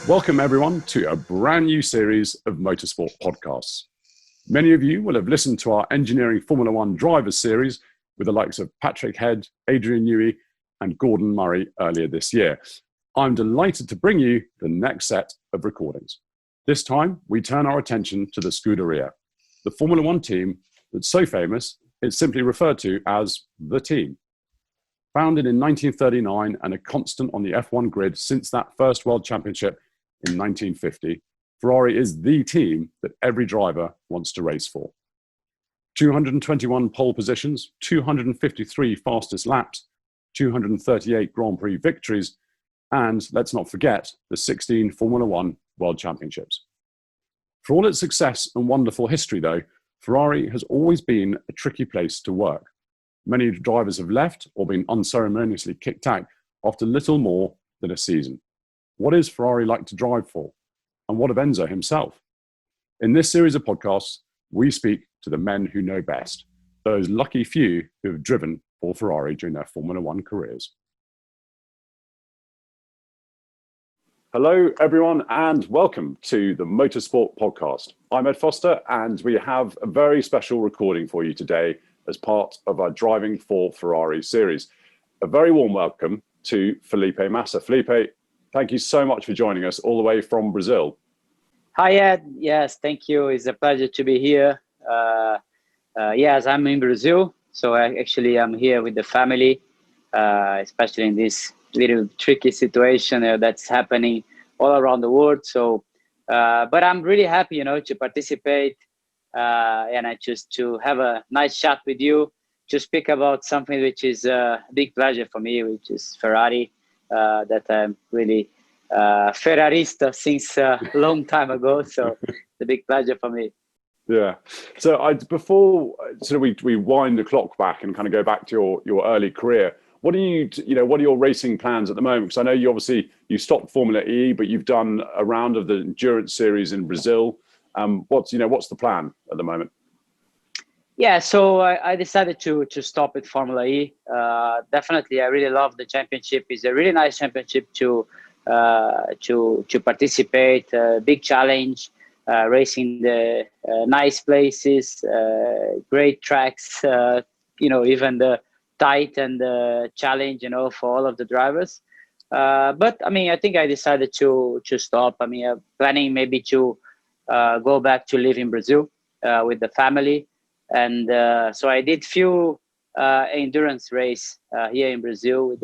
Welcome everyone to a brand new series of motorsport podcasts. Many of you will have listened to our Engineering Formula One Drivers series with the likes of Patrick Head, Adrian Newey and Gordon Murray earlier this year. I'm delighted to bring you the next set of recordings. This time we turn our attention to the Scuderia, the Formula One team that's so famous it's simply referred to as the team. Founded in 1939 and a constant on the F1 grid since that first World Championship in 1950, Ferrari is the team that every driver wants to race for. 221 pole positions, 253 fastest laps, 238 Grand Prix victories, and let's not forget the 16 Formula One World Championships. For all its success and wonderful history though, Ferrari has always been a tricky place to work. Many drivers have left or been unceremoniously kicked out after little more than a season. What is Ferrari like to drive for? And what of Enzo himself? In this series of podcasts, we speak to the men who know best, those lucky few who have driven for Ferrari during their Formula One careers. Hello, everyone, and welcome to the Motorsport Podcast. I'm Ed Foster, and we have a very special recording for you today as part of our Driving for Ferrari series. A very warm welcome to Felipe Massa. Felipe, thank you so much for joining us all the way from Brazil. Hi, Ed. Yes, thank you. It's a pleasure to be here. Yes, I'm in Brazil, so I'm here with the family, especially in this little tricky situation that's happening all around the world. So, but I'm really happy, to participate and I just to have a nice chat with you to speak about something which is a big pleasure for me, which is Ferrari, that I'm really Ferrarista since a long time ago. So it's a big pleasure for me. Yeah. So before we wind the clock back and kind of go back to your early career, what are your racing plans at the moment? Because I know you stopped Formula E, but you've done a round of the endurance series in Brazil. What's the plan at the moment? Yeah, so I decided to stop at Formula E. Definitely, I really love the championship. It's a really nice championship to participate. Big challenge, racing the nice places, great tracks. Even the tight and the challenge, for all of the drivers. But I mean, I think I decided to stop. I mean, planning maybe to go back to live in Brazil with the family. And so I did few endurance race here in Brazil,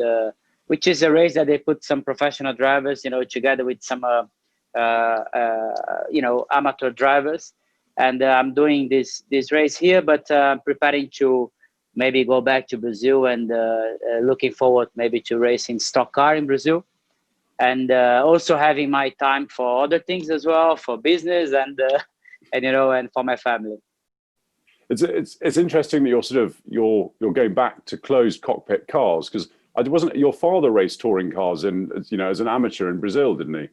which is a race that they put some professional drivers, together with some amateur drivers. And I'm doing this race here, but I'm preparing to maybe go back to Brazil and looking forward maybe to racing stock car in Brazil. And also having my time for other things as well, for business and for my family. It's interesting that you're going back to closed cockpit cars, because wasn't your father raced touring cars as an amateur in Brazil, didn't he?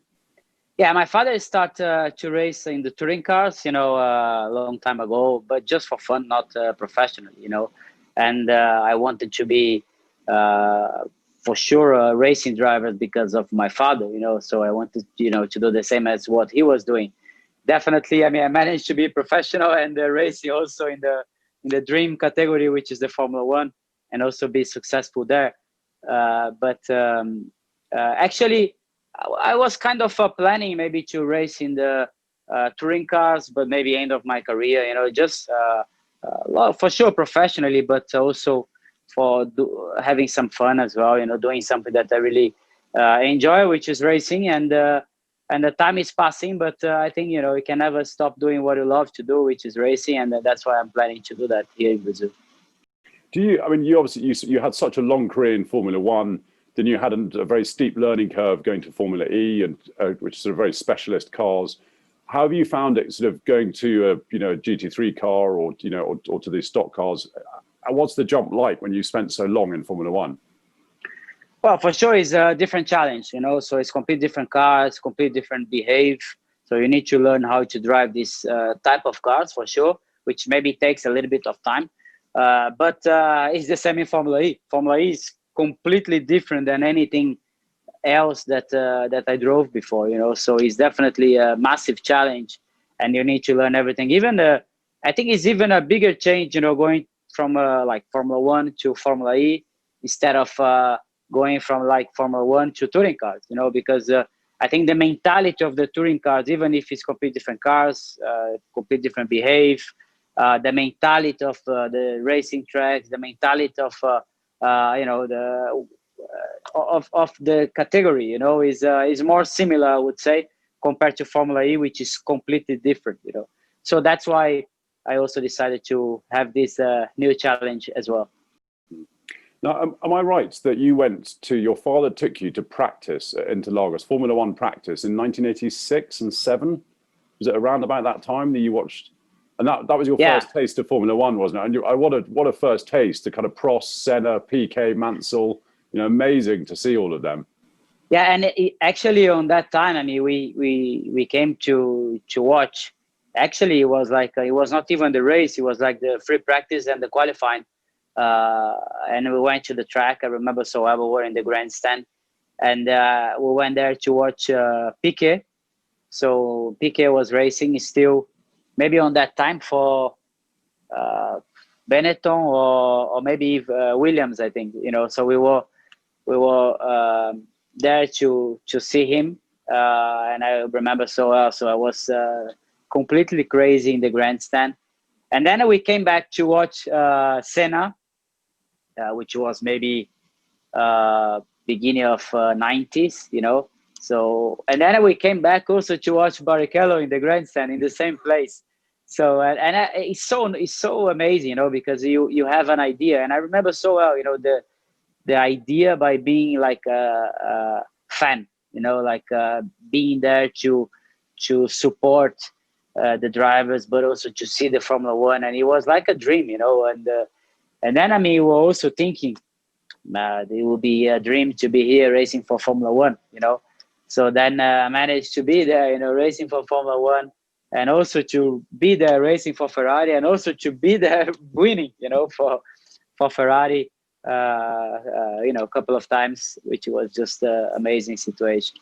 Yeah, my father started to race in the touring cars, a long time ago, but just for fun, not professionally, And I wanted to be for sure a racing driver because of my father, So I wanted, to do the same as what he was doing. Definitely, I mean, I managed to be professional and racing also in the dream category, which is the Formula One, and also be successful there. Actually, I was kind of planning maybe to race in the touring cars, but maybe end of my career, for sure professionally, but also for having some fun as well, doing something that I really enjoy, which is racing. And the time is passing, but I think, you can never stop doing what you love to do, which is racing. And that's why I'm planning to do that here in Brazil. You obviously you had such a long career in Formula One, then you had a very steep learning curve going to Formula E, and which is sort of very specialist cars. How have you found it sort of going to a GT3 car or to these stock cars? What's the jump like when you spent so long in Formula One? Well, for sure, it's a different challenge, so it's completely different cars, completely different behave. So you need to learn how to drive this type of cars for sure, which maybe takes a little bit of time. But it's the same in Formula E. Formula E is completely different than anything else that I drove before, so it's definitely a massive challenge, and you need to learn everything. Even I think it's even a bigger change, going from like Formula One to Formula E instead of going from like Formula One to touring cars, because I think the mentality of the touring cars, even if it's completely different cars, completely different behave, the mentality of the racing tracks, the mentality of the of the category, is more similar, I would say, compared to Formula E, which is completely different, So that's why I also decided to have this new challenge as well. Now, am I right that your father took you to practice at Interlagos, Formula One practice in 1986 and 7? Was it around about that time that you watched? And that was your first taste of Formula One, wasn't it? And what a first taste to kind of Prost, Senna, Piquet, Mansell. Amazing to see all of them. Yeah, and actually on that time, I mean, we came to watch. Actually, it was like it was not even the race; it was like the free practice and the qualifying. And we went to the track. I remember so well. We were in the grandstand, and we went there to watch Piquet. So Piquet was racing still, maybe on that time for Benetton or maybe Williams, I think. So we were there to see him, and I remember so well. So I was completely crazy in the grandstand, and then we came back to watch Senna, which was maybe beginning of 90s, So, and then we came back also to watch Barrichello in the grandstand in the same place. So, it's so amazing, because you have an idea, and I remember so well, the idea by being like a fan, like being there to support the drivers, but also to see the Formula One, and it was like a dream, and then I mean, we were also thinking, it will be a dream to be here racing for Formula One, So then I managed to be there, racing for Formula One, and also to be there racing for Ferrari, and also to be there winning, for Ferrari, a couple of times, which was just an amazing situation.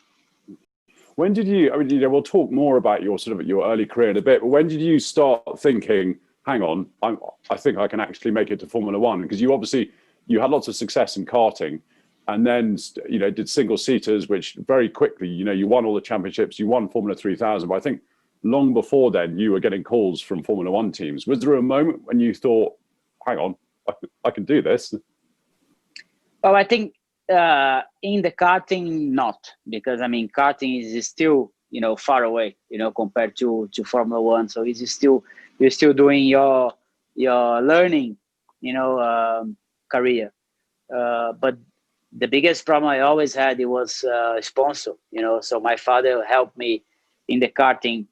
When did you? I mean, we'll talk more about your early career in a bit. But when did you start thinking, hang on, I think I can actually make it to Formula One? Because you had lots of success in karting, and then did single seaters, which very quickly you won all the championships, you won Formula 3000. But I think long before then you were getting calls from Formula One teams. Was there a moment when you thought, hang on, I can do this? Well, I think in the karting, not, because I mean karting is still far away compared to Formula One. So you're still doing your learning career, but the biggest problem I always had, it was sponsor. So my father helped me in the karting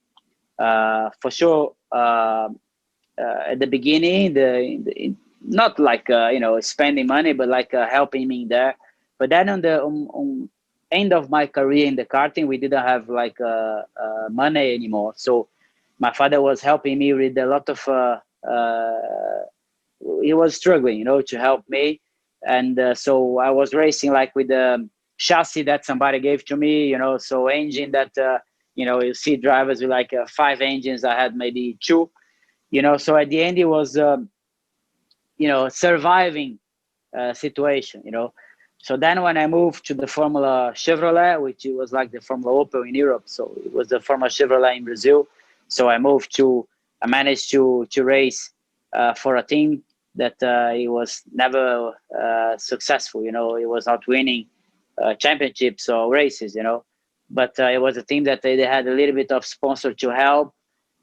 for sure at the beginning, not like spending money, but like helping me there. But then on the end of my career in the karting, we didn't have like money anymore. So my father was helping me with a lot of he was struggling to help me. And so I was racing like with the chassis that somebody gave to me, so engine that you see drivers with like 5 engines. I had maybe 2, so at the end it was surviving situation, So then when I moved to the Formula Chevrolet, which was like the Formula Opel in Europe, so it was the Formula Chevrolet in Brazil. So I managed to race for a team that it was never successful, it was not winning championships or races, but it was a team that they had a little bit of sponsor to help.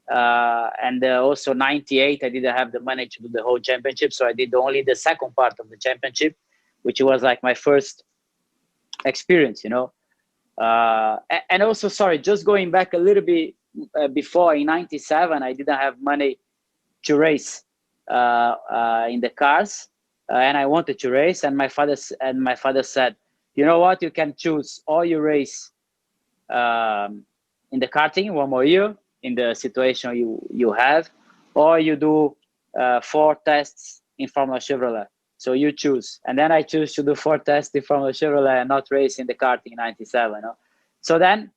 And also 98, I didn't have the money to do the whole championship, so I did only the second part of the championship, which was like my first experience, and also, sorry, just going back a little bit before, in 97, I didn't have money to race in the cars, and I wanted to race, and my father said, you know what, you can choose, or you race in the karting 1 more year in the situation you have, or you do 4 tests in Formula Chevrolet. So you choose. And then I choose to do 4 testing from a Chevrolet and not race in the karting in 97. So then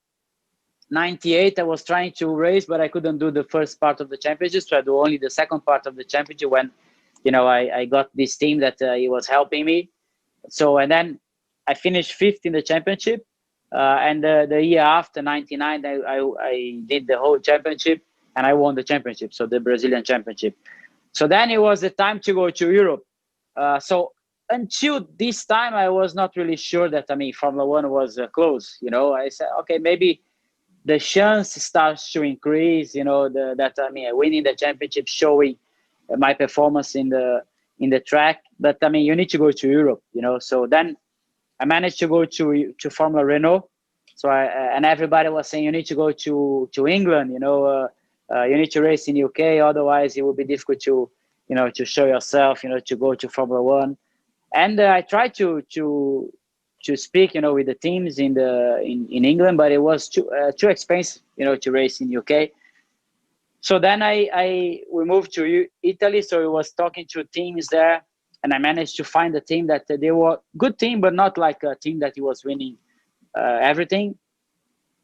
98, I was trying to race, but I couldn't do the first part of the championship. So I do only the second part of the championship when, I got this team that he was helping me. So, and then I finished 5th in the championship. And the year after, 99, I did the whole championship and I won the championship. So the Brazilian championship. So then it was the time to go to Europe. So until this time, I was not really sure that, Formula One was close. I said, okay, maybe the chance starts to increase, winning the championship, showing my performance in the track. But you need to go to Europe, So then I managed to go to Formula Renault. So and everybody was saying you need to go to England, you need to race in UK, otherwise it will be difficult to show yourself, to go to Formula One. And I tried to speak, with the teams in England, but it was too expensive, to race in UK. So then we moved to Italy. So I was talking to teams there, and I managed to find a team that they were good team, but not like a team that was winning everything.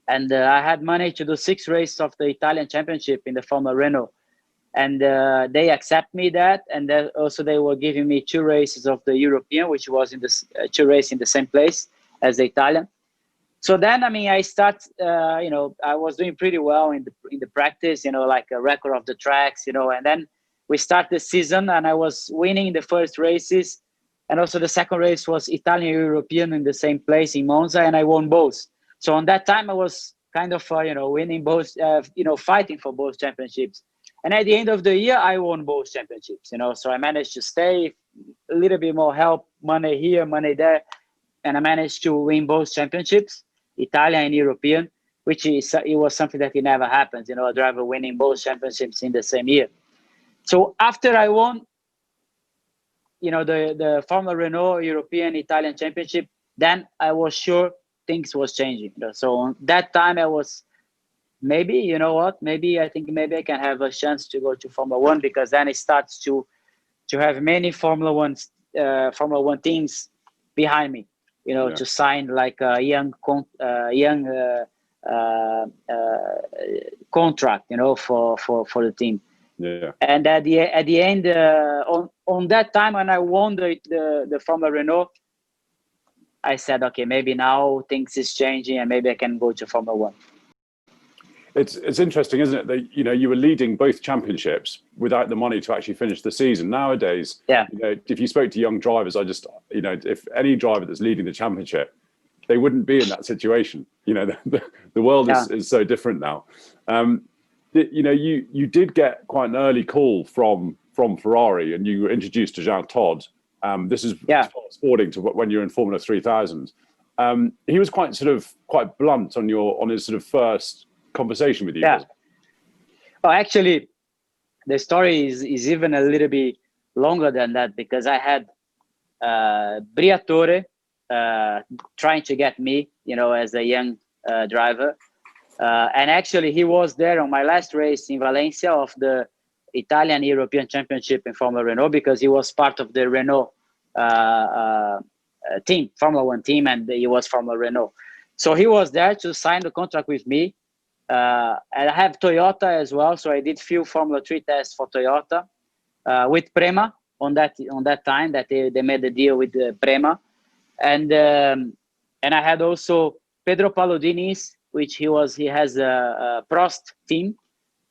And I had money to do 6 races of the Italian championship in the Formula Renault. And they accept me that. And then also they were giving me 2 races of the European, which was in the 2 races in the same place as the Italian. So then, I start, I was doing pretty well in the practice, like a record of the tracks, and then we start the season and I was winning the first races. And also the second race was Italian European in the same place in Monza, and I won both. So on that time I was kind of, winning both, fighting for both championships. And at the end of the year, I won both championships, So I managed to stay, a little bit more help, money here, money there. And I managed to win both championships, Italian and European, it was something that it never happens, a driver winning both championships in the same year. So after I won, the Formula Renault European Italian Championship, then I was sure things was changing. So on that time I was, maybe, I think maybe I can have a chance to go to Formula One, because then it starts to have many Formula One teams behind me, to sign like a young contract, for the team. Yeah. And at the end, on that time when I won the Formula Renault, I said, okay, maybe now things is changing and maybe I can go to Formula One. It's interesting, isn't it, that you were leading both championships without the money to actually finish the season. Nowadays, if you spoke to young drivers, if any driver that's leading the championship, they wouldn't be in that situation. The world is so different now. You did get quite an early call from Ferrari, and you were introduced to Jean Todt. This is fast-forwarding to when you were in Formula 3000. He was quite blunt on his sort of first conversation with you. Yeah. Well, actually, the story is even a little bit longer than that, because I had Briatore trying to get me, as a young driver. And actually, he was there on my last race in Valencia of the Italian European Championship in Formula Renault, because he was part of the Renault team, Formula One team, and he was Formula Renault. So he was there to sign the contract with me. And I have Toyota as well, so I did few Formula 3 tests for Toyota with Prema on that time that they made the deal with Prema, and I had also Pedro Palodinis, which he has a Prost team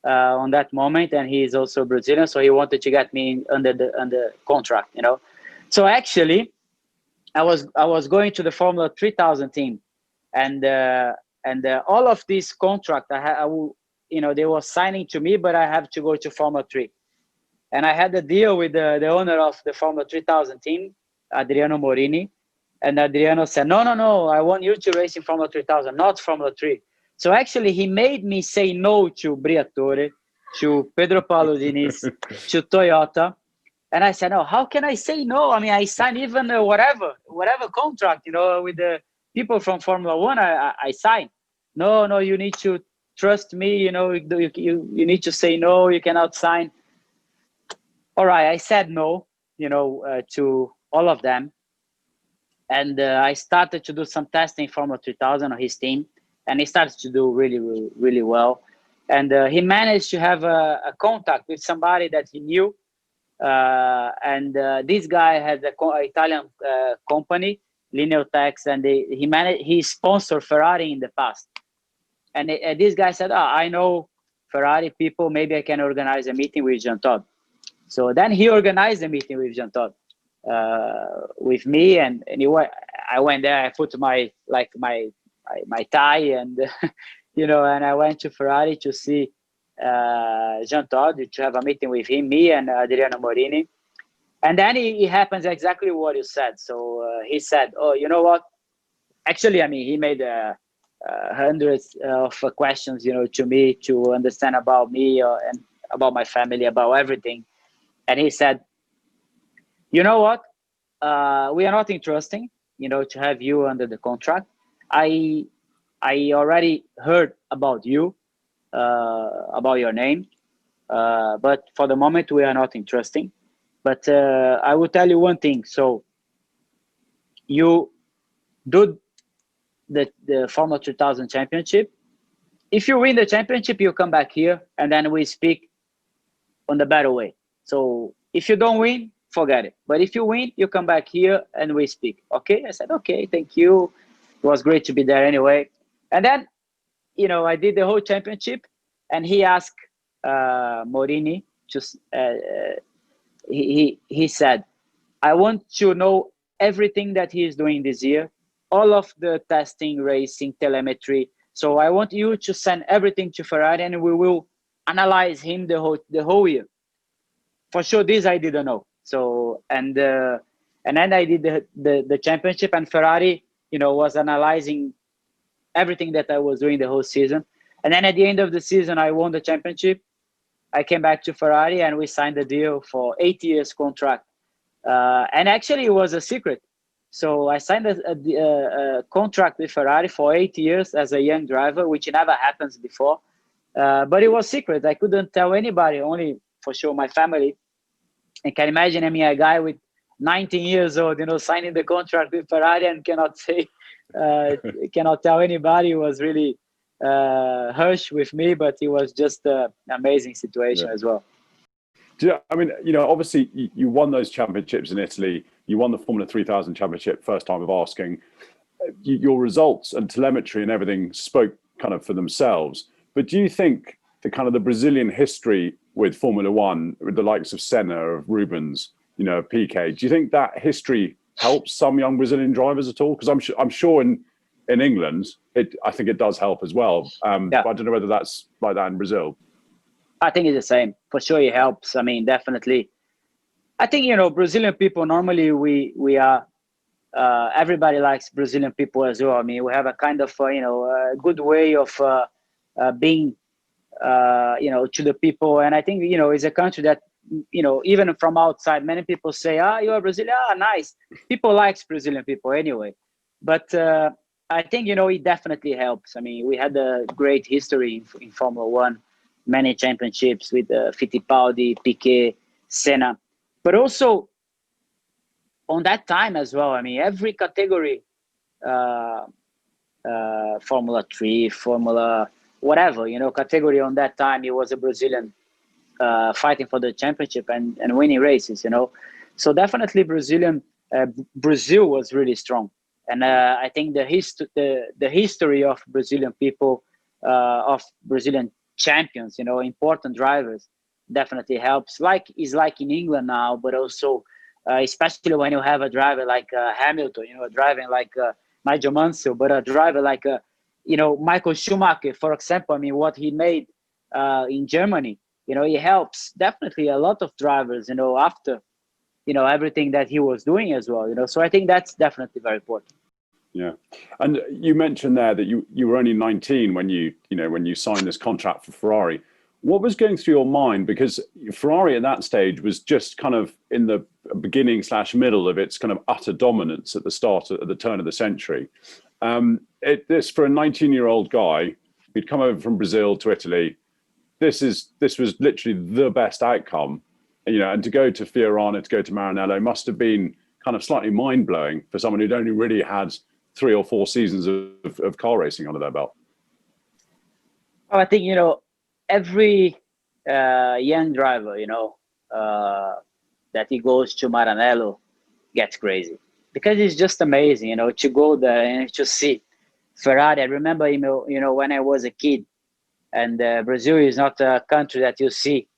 on that moment, and he is also Brazilian, so he wanted to get me under the contract, So actually, I was going to the Formula 3000 team, and all of this contract they were signing to me, but I have to go to Formula 3. And I had a deal with the owner of the Formula 3000 team, Adriano Morini. And Adriano said, no, I want you to race in Formula 3000, not Formula 3. So actually, he made me say no to Briatore, to Pedro Palodinis, to Toyota. And I said, no, how can I say no? I signed even whatever contract, with the people from Formula One, I signed. No, you need to trust me, you need to say no, you cannot sign. All right, I said no, to all of them. And I started to do some testing Formula 3000 on his team, and he started to do really, really, really well. And he managed to have a contact with somebody that he knew. And this guy had an Italian company, Lineal Tex, and he sponsored Ferrari in the past. And this guy said, I know Ferrari people, maybe I can organize a meeting with Jean Todt. So then he organized a meeting with Jean Todt with me, and I went there, I put my tie and, and I went to Ferrari to see Jean Todt, to have a meeting with him, me and Adriano Morini. And then it happens exactly what you said. So he said, oh, you know what? Actually, I mean, he made hundreds of questions, to me to understand about me and about my family, about everything. And he said, you know what? We are not interested, to have you under the contract. I already heard about you, about your name, but for the moment we are not interested. But I will tell you one thing. So you do the Formula 3000 championship. If you win the championship, you come back here and then we speak on the better way. So if you don't win, forget it. But if you win, you come back here and we speak. Okay? I said, okay, thank you. It was great to be there anyway. And then, I did the whole championship, and he asked Morini, he said, I want to know everything that he is doing this year, all of the testing, racing, telemetry. So I want you to send everything to Ferrari, and we will analyze him the whole year. For sure, this I didn't know. So and then I did the championship, and Ferrari, was analyzing everything that I was doing the whole season. And then at the end of the season, I won the championship. I came back to Ferrari, and we signed a deal for 8 years contract. And actually, it was a secret. So I signed a contract with Ferrari for 8 years as a young driver, which never happens before. But it was secret. I couldn't tell anybody, only for sure my family. And can imagine, a guy with 19 years old, signing the contract with Ferrari and cannot say, cannot tell anybody. It was really harsh with me, but it was just an amazing situation as well. Yeah, I mean, obviously you won those championships in Italy. You won the Formula 3000 championship, first time of asking. Your results and telemetry and everything spoke kind of for themselves. But do you think the Brazilian history with Formula One, with the likes of Senna, of Rubens, Piquet, do you think that history helps some young Brazilian drivers at all? Because I'm sure in England, I think it does help as well. But I don't know whether that's like that in Brazil. I think it's the same. For sure, it helps. I mean, definitely. I think, Brazilian people, normally we are, everybody likes Brazilian people as well. I mean, we have a kind of, a good way of being, to the people. And I think, it's a country that, even from outside, many people say, you're Brazilian, nice. People likes Brazilian people anyway. But I think, it definitely helps. I mean, we had a great history in Formula One. Many championships with Fittipaldi, Piquet, Senna. But also, on that time as well, I mean, every category, Formula 3, Formula whatever, category on that time, it was a Brazilian fighting for the championship and winning races, So definitely Brazil was really strong. And I think the history of Brazilian people, of Brazilian champions, important drivers, definitely helps. Like in England now, but also especially when you have a driver like Hamilton, driving like Nigel Mansell, but a driver like Michael Schumacher, for example. I mean, what he made in Germany, it helps definitely a lot of drivers, after everything that he was doing as well. So I think that's definitely very important. Yeah, and you mentioned there that you were only 19 when you signed this contract for Ferrari. What was going through your mind? Because Ferrari at that stage was just kind of in the beginning / middle of its kind of utter dominance at the turn of the century. This for a 19-year-old guy who'd come over from Brazil to Italy, this was literally the best outcome, and to go to Fiorano, to go to Maranello must have been kind of slightly mind-blowing for someone who'd only really had 3 or 4 seasons of car racing under their belt? Well, I think, every young driver, that he goes to Maranello gets crazy, because it's just amazing, to go there and to see Ferrari. I remember, when I was a kid, and Brazil is not a country that you see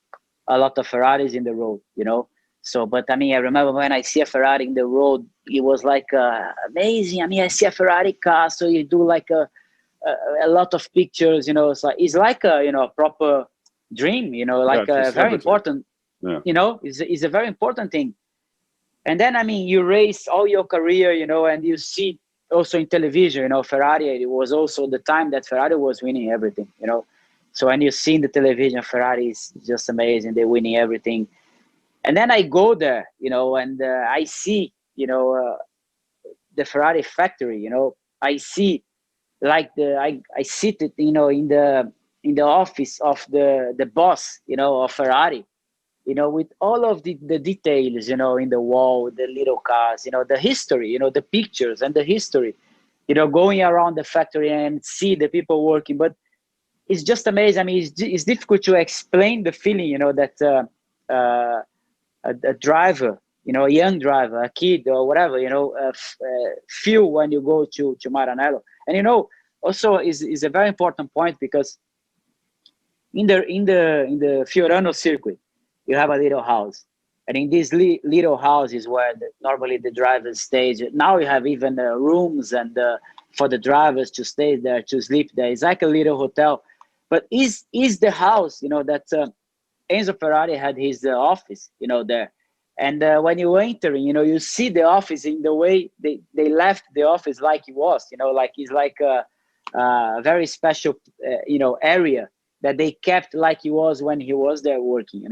a lot of Ferraris in the road, So, but I mean, I remember when I see a Ferrari in the road, it was like amazing. I mean, I see a Ferrari car, so you do like a lot of pictures, it's like a a proper dream, like a very important, it's a very important thing. And then, I mean, you race all your career, and you see also in television, Ferrari, it was also the time that Ferrari was winning everything, So when you see in the television, Ferrari is just amazing. They're winning everything. And then I go there, and I see, the Ferrari factory, I see like I sit it, in the office of the boss, of Ferrari, with all of the details, in the wall, the little cars, the history, the pictures and the history, going around the factory and see the people working. But it's just amazing. I mean, it's difficult to explain the feeling, that a driver, a young driver, a kid or whatever, feel when you go to Maranello. And also is a very important point, because in the Fiorano circuit, you have a little house, and in this little house is where normally the drivers stay. Now you have even rooms and for the drivers to stay there, to sleep there. It's like a little hotel. But is the house, that Enzo Ferrari had his office, there. And when you enter, you see the office in the way they left the office, like it was, like it's like a very special, area that they kept like he was when he was there working,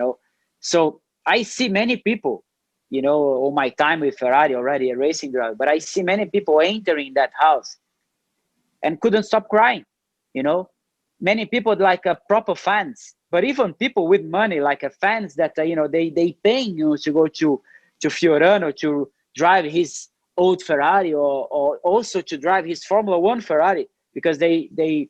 So I see many people, all my time with Ferrari, already a racing driver, but I see many people entering that house and couldn't stop crying, Many people like proper fans, but even people with money, like fans that they paying to go to Fiorano to drive his old Ferrari, or also to drive his Formula One Ferrari, because they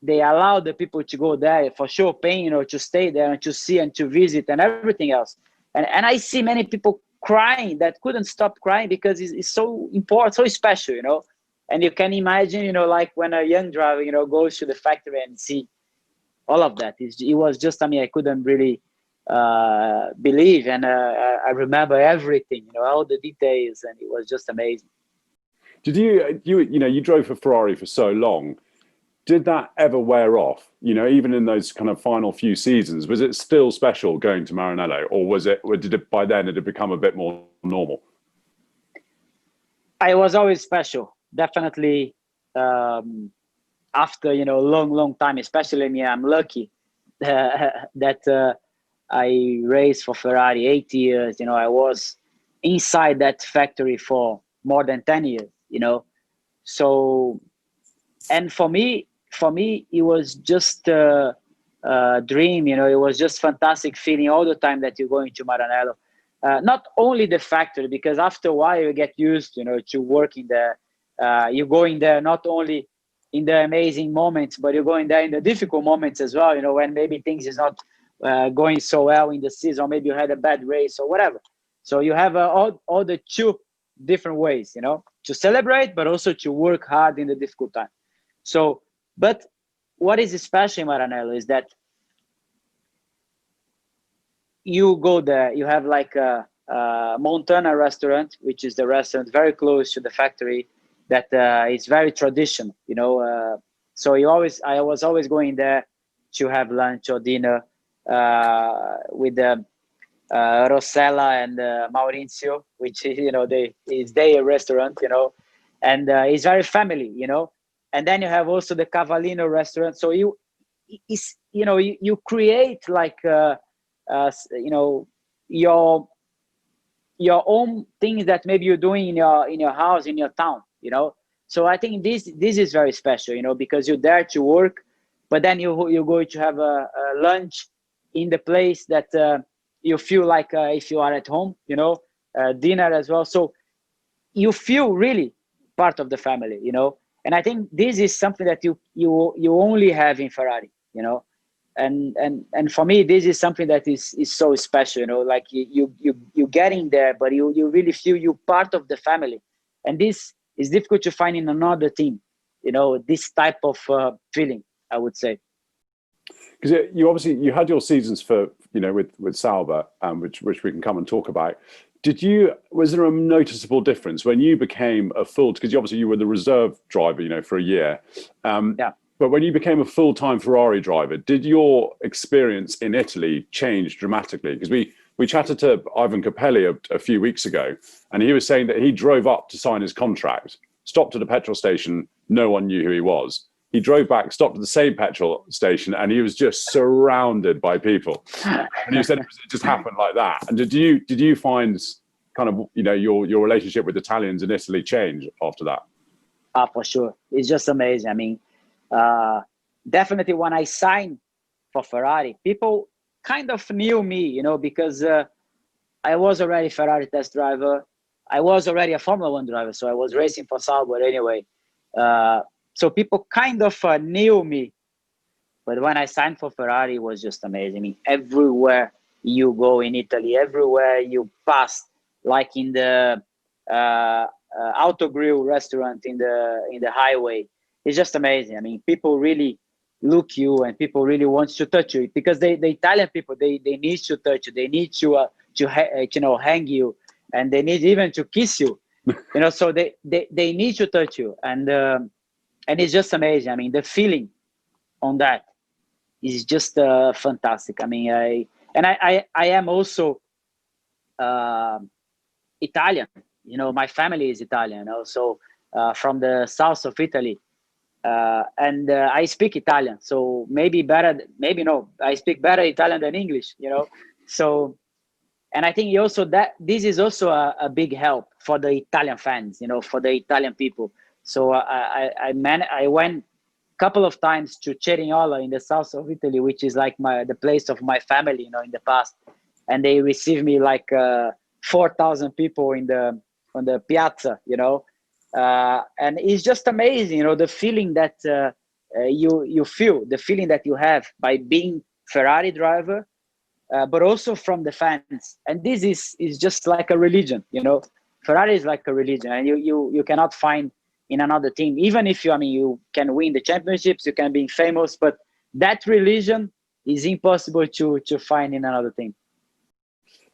allow the people to go there for sure, paying, to stay there and to see and to visit and everything else. And I see many people crying that couldn't stop crying, because it's so important, so special, And you can imagine, like when a young driver, goes to the factory and see all of that. It was just, I mean, I couldn't really believe. And I remember everything, all the details, and it was just amazing. Did you drove for Ferrari for so long? Did that ever wear off? Even in those kind of final few seasons, was it still special going to Maranello, or did it by then it had become a bit more normal? I was always special, definitely. After long time, especially me, I'm lucky that I raced for Ferrari 8 years. I was inside that factory for more than 10 years. So, and for me, it was just a dream. It was just fantastic feeling all the time that you're going to Maranello. Not only the factory, because after a while you get used, to working there. You're going there not only in the amazing moments, but you're going there in the difficult moments as well. When maybe things is not going so well in the season, or maybe you had a bad race or whatever. So you have all the two different ways, to celebrate, but also to work hard in the difficult time. So, but what is special in Maranello is that you go there, you have like a Montana restaurant, which is the restaurant very close to the factory, that is very traditional, so I was always going there to have lunch or dinner with Rosella and Maurizio, which is, is their restaurant, and it's very family, and then you have also the Cavallino restaurant. So you create like your own things that maybe you're doing in your house, in your town, So I think this is very special, because you're there to work, but then you're going to have a lunch in the place that you feel like if you are at home, dinner as well. So you feel really part of the family, you know. And I think this is something that you only have in Ferrari, you know. And for me, this is something that is so special, you know. Like you get in there, but you really feel you part of the family, and this is difficult to find in another team, you know. This type of feeling, I would say. Because you obviously you had your seasons for, you know, with Sauber, which we can come and talk about. Was there a noticeable difference when you became a full? Because obviously you were the reserve driver, you know, for a year. Yeah. But when you became a full-time Ferrari driver, did your experience in Italy change dramatically? Because we chatted to Ivan Capelli a few weeks ago, and he was saying that he drove up to sign his contract, stopped at a petrol station, no one knew who he was. He drove back, stopped at the same petrol station, and he was just surrounded by people. And he said it just happened like that. And did you find kind of, you know, your relationship with Italians in Italy change after that? For sure. It's just amazing. I mean, definitely when I signed for Ferrari, people kind of knew me, you know, because I was already Ferrari test driver. I was already a Formula One driver, so I was racing for Sauber anyway. So people kind of knew me. But when I signed for Ferrari, it was just amazing. I mean, everywhere you go in Italy, everywhere you pass, like in the Autogrill restaurant in the highway, it's just amazing. I mean, people really look you, and people really want to touch you, because the Italian people, they need to touch you, they need to you know, hang you, and they need even to kiss you, you know. So they need to touch you, and it's just amazing. I mean, the feeling on that is just fantastic. I mean, I am also Italian. You know, my family is Italian, also from the south of Italy. And I speak Italian, so maybe no, I speak better Italian than English, you know. So, and I think also that this is also a big help for the Italian fans, you know, for the Italian people. So I went a couple of times to Cerignola in the south of Italy, which is like the place of my family, you know, in the past, and they received me like 4,000 people on the piazza, you know. And it's just amazing, you know, the feeling that you feel, the feeling that you have by being Ferrari driver, but also from the fans. And this is just like a religion, you know. Ferrari is like a religion, and you cannot find in another team. Even if you can win the championships, you can be famous, but that religion is impossible to find in another team.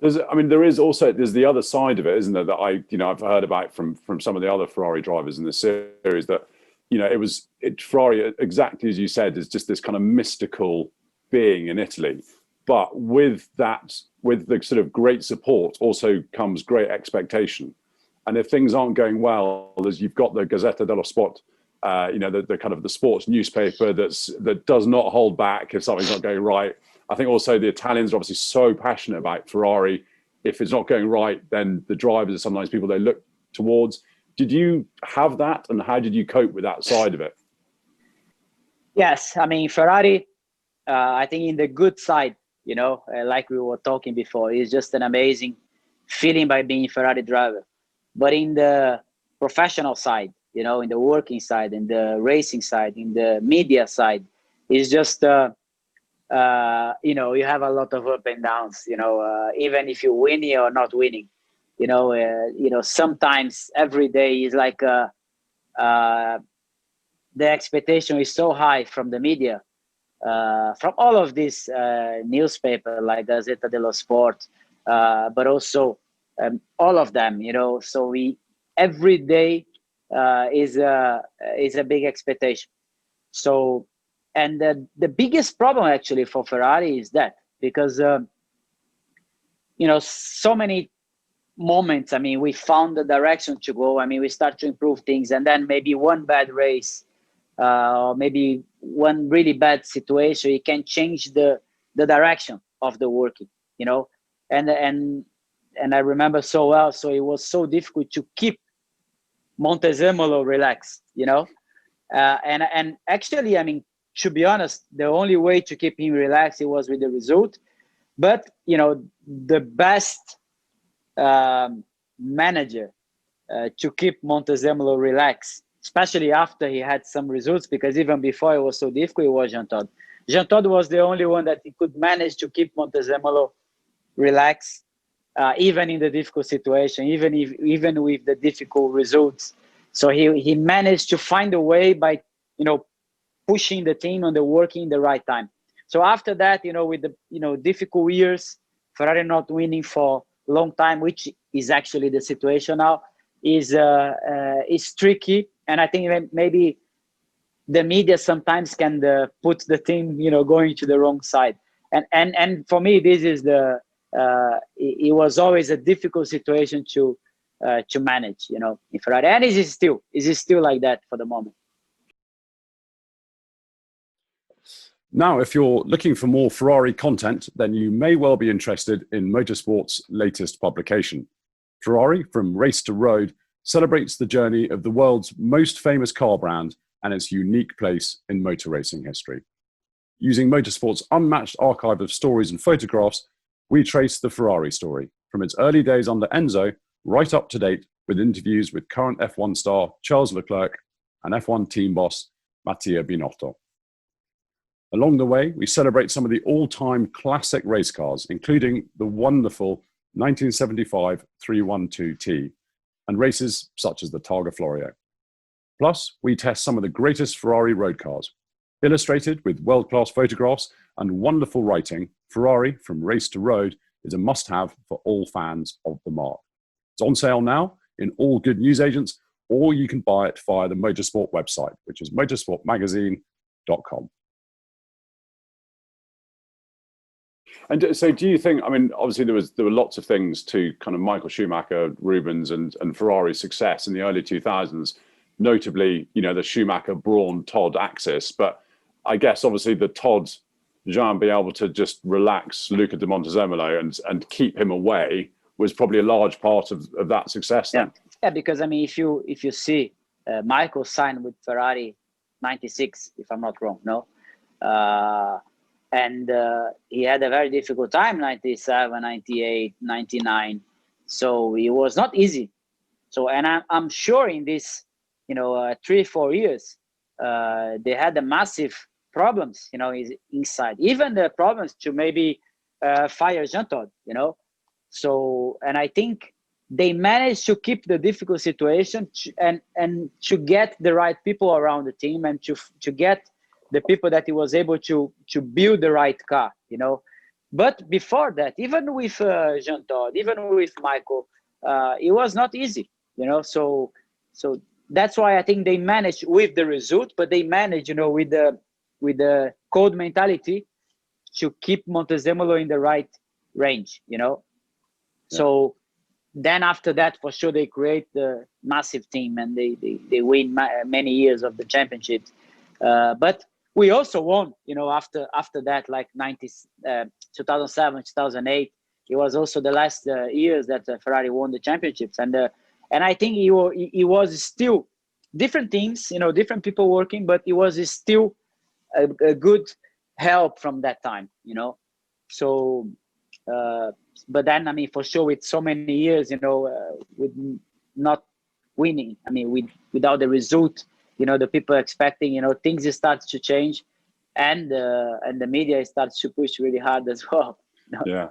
There's the other side of it, isn't there? That I've heard about from some of the other Ferrari drivers in this series, that, you know, Ferrari, exactly as you said, is just this kind of mystical being in Italy. But with the sort of great support also comes great expectation. And if things aren't going well, as you've got the Gazzetta dello Sport, you know, the kind of the sports newspaper that does not hold back if something's not going right. I think also the Italians are obviously so passionate about Ferrari. If it's not going right, then the drivers are sometimes people they look towards. Did you have that, and how did you cope with that side of it? Yes, I mean, Ferrari, I think in the good side, you know, like we were talking before, is just an amazing feeling by being a Ferrari driver. But in the professional side, you know, in the working side, in the racing side, in the media side, it's just you know, you have a lot of up and downs, you know, even if you're winning or not winning, you know, sometimes every day is like the expectation is so high from the media, from all of these newspaper like Gazzetta dello Sport, but also all of them, you know. So every day is a big expectation. So, and the biggest problem actually for Ferrari is that, because you know, so many moments, I mean, we found the direction to go. I mean, we start to improve things, and then maybe one bad race, or maybe one really bad situation, it can change the direction of the working, you know. And I remember so well, so it was so difficult to keep Montezemolo relaxed, you know. And actually, I mean, to be honest, the only way to keep him relaxed, it was with the result. But, you know, the best manager to keep Montezemolo relaxed, especially after he had some results, because even before it was so difficult, it was Jean Todt. Jean Todt was the only one that he could manage to keep Montezemolo relaxed, even in the difficult situation, even with the difficult results. So he managed to find a way by, pushing the team and the working the right time. So after that, with the difficult years, Ferrari not winning for a long time, which is actually the situation now, is tricky. And I think maybe the media sometimes can put the team, going to the wrong side. And for me, this is it was always a difficult situation to manage, in Ferrari, and it is still like that for the moment. Now, if you're looking for more Ferrari content, then you may well be interested in Motorsport's latest publication. Ferrari, From Race to Road, celebrates the journey of the world's most famous car brand and its unique place in motor racing history. Using Motorsport's unmatched archive of stories and photographs, we trace the Ferrari story, from its early days under Enzo right up to date, with interviews with current F1 star Charles Leclerc and F1 team boss Mattia Binotto. Along the way, we celebrate some of the all-time classic race cars, including the wonderful 1975 312T and races such as the Targa Florio. Plus, we test some of the greatest Ferrari road cars. Illustrated with world-class photographs and wonderful writing, Ferrari, From Race to Road is a must-have for all fans of the marque. It's on sale now in all good newsagents, or you can buy it via the Motorsport website, which is motorsportmagazine.com. And so do you think, obviously there were lots of things to kind of Michael Schumacher, Rubens and Ferrari's success in the early 2000s, notably, the Schumacher, Brawn, Todd axis. But I guess obviously the Todd, Jean being able to just relax Luca de Montezemolo and keep him away was probably a large part of that success then. Yeah, because if you see, Michael signed with Ferrari 96, if I'm not wrong, no? And he had a very difficult time, 97, 98, 99. So it was not easy. So, and I'm sure in this, 3-4 years, they had the massive problems, inside. Even the problems to maybe fire Jean Todt, So, and I think they managed to keep the difficult situation and to get the right people around the team and to get the people that he was able to build the right car, But before that, even with Jean Todt, even with Michael, it was not easy, So that's why I think they managed with the result, but they managed, with the cold mentality to keep Montezemolo in the right range, Yeah. So then after that, for sure, they create the massive team and they win many years of the championships. But we also won, after that, like 2007, 2008. It was also the last years that Ferrari won the championships. And I think it was still different teams, different people working, but it was still a good help from that time, So, but then, for sure, with so many years, with not winning, without the result, the people expecting, things start to change, and the media starts to push really hard as well. Yeah.